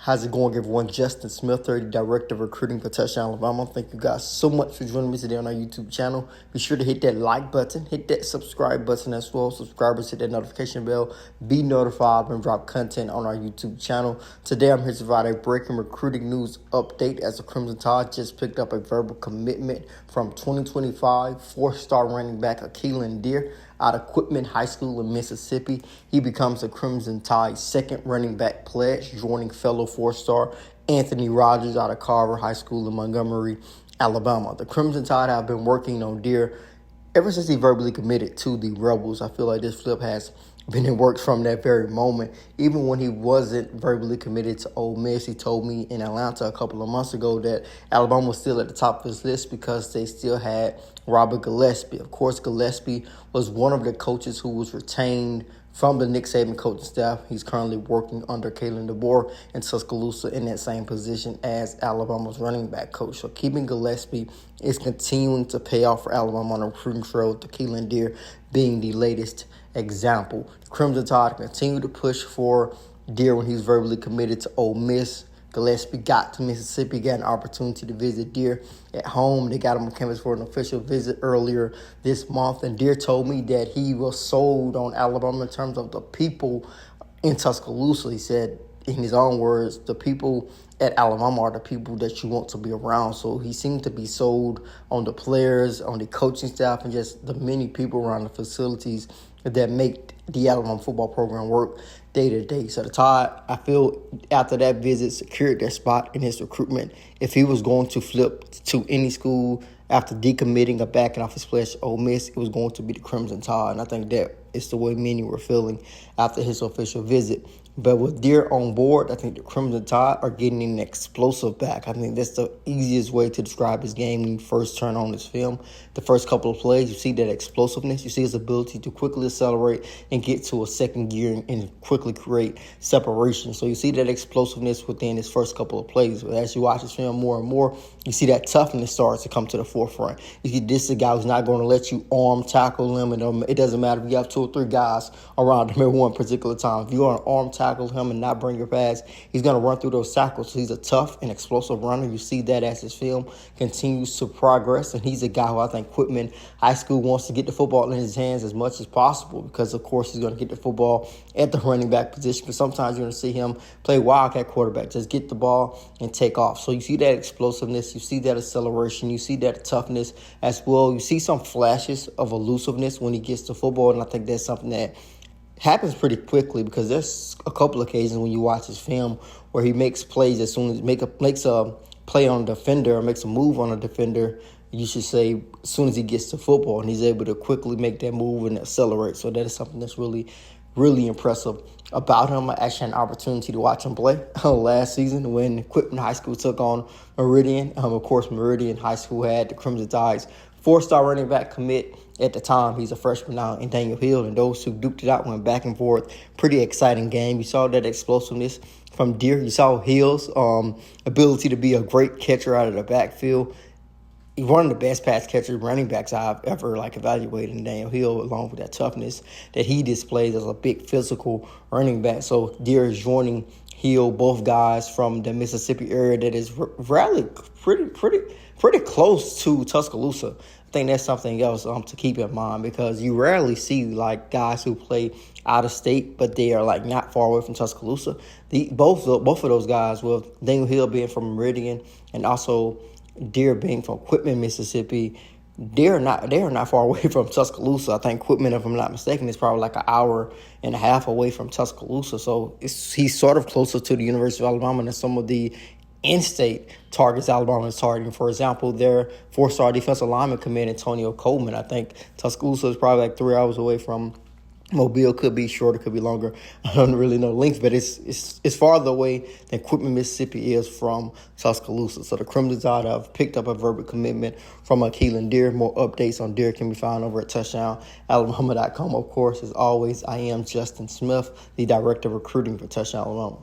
How's it going, everyone? Justin Smith, the Director of Recruiting for Touchdown Alabama. Thank you guys so much for joining me today on our YouTube channel. Be sure to hit that like button, hit that subscribe button as well. Subscribers, hit that notification bell. Be notified when we drop content on our YouTube channel. Today, I'm here to provide a breaking recruiting news update as the Crimson Tide just picked up a verbal commitment from 2025 four-star running back Akylin out of Quitman High School in Mississippi. He becomes the Crimson Tide's second running back pledge, joining fellow four-star Anthony Rogers out of Carver High School in Montgomery, Alabama. The Crimson Tide have been working on Deere ever since he verbally committed to the Rebels. I feel like this flip has been in works from that very moment. Even when he wasn't verbally committed to Ole Miss, he told me in Atlanta a couple of months ago that Alabama was still at the top of his list because they still had Robert Gillespie. Of course, Gillespie was one of the coaches who was retained from the Nick Saban coaching staff. He's currently working under Akylin in Tuscaloosa in that same position as Alabama's running back coach. So keeping Gillespie is continuing to pay off for Alabama on the recruiting trail, with Akylin being the latest example. The Crimson Tide continue to push for Deere when he's verbally committed to Ole Miss. Gillespie got to Mississippi, got an opportunity to visit Deere at home. They got him on campus for an official visit earlier this month. And Deere told me that he was sold on Alabama in terms of the people in Tuscaloosa. He said, in his own words, the people at Alabama are the people that you want to be around. So he seemed to be sold on the players, on the coaching staff, and just the many people around the facilities that make the Alabama football program work day to day. So the Tide, I feel, after that visit, secured their spot in his recruitment. If he was going to flip to any school after decommitting or backing off his pledge to Ole Miss, it was going to be the Crimson Tide. And I think that is the way many were feeling after his official visit. But with Deere on board, I think the Crimson Tide are getting an explosive back. I think that's the easiest way to describe his game when you first turn on his film. The first couple of plays, you see that explosiveness. You see his ability to quickly accelerate and get to a second gear and quickly create separation. So you see that explosiveness within his first couple of plays. But as you watch his film more and more, you see that toughness starts to come to the forefront. You see this is a guy who's not going to let you arm tackle him. And it doesn't matter if you have 2 or 3 guys around him at one particular time. If you are an arm tackle him and not bring your pass, he's going to run through those tackles. So he's a tough and explosive runner. You see that as his film continues to progress. And he's a guy who I think Quitman High School wants to get the football in his hands as much as possible because, of course, he's going to get the football at the running back position. But sometimes you're going to see him play wildcat quarterback, just get the ball and take off. So you see that explosiveness. You see that acceleration. You see that toughness as well. You see some flashes of elusiveness when he gets the football. And I think that's something that happens pretty quickly because there's a couple occasions when you watch his film where he makes plays as soon as makes a play on a defender or makes a move on a defender, you should say, as soon as he gets to football, and he's able to quickly make that move and accelerate. So that is something that's really, really impressive about him. I actually had an opportunity to watch him play last season when Quitman High School took on Meridian. Of course, Meridian High School had the Crimson Tide's 4-star running back commit at the time. He's a freshman now in Daniel Hill, and those who duked it out went back and forth. Pretty exciting game. You saw that explosiveness from Deere. You saw Hill's ability to be a great catcher out of the backfield. He's one of the best pass catcher running backs I've ever evaluated in Daniel Hill, along with that toughness that he displays as a big physical running back. So Deere is joining Hill, both guys from the Mississippi area that is really pretty close to Tuscaloosa. I think that's something else to keep in mind because you rarely see guys who play out of state, but they are not far away from Tuscaloosa. Both of those guys, with Daniel Hill being from Meridian and also Deere being from Quitman, Mississippi, they are not far away from Tuscaloosa. I think Quitman, if I'm not mistaken, is probably an hour and a half away from Tuscaloosa. So he's sort of closer to the University of Alabama than some of the in-state targets Alabama is targeting. For example, their 4-star defensive lineman commit Antonio Coleman. I think Tuscaloosa is probably 3 hours away from Mobile. Could be shorter, could be longer. I don't really know the length, but it's farther away than Quitman, Mississippi is from Tuscaloosa. So the Crimson Tide have picked up a verbal commitment from Akylin. More updates on Deere can be found over at touchdowналabama.com. Of course, as always, I am Justin Smith, the Director of Recruiting for Touchdown Alabama.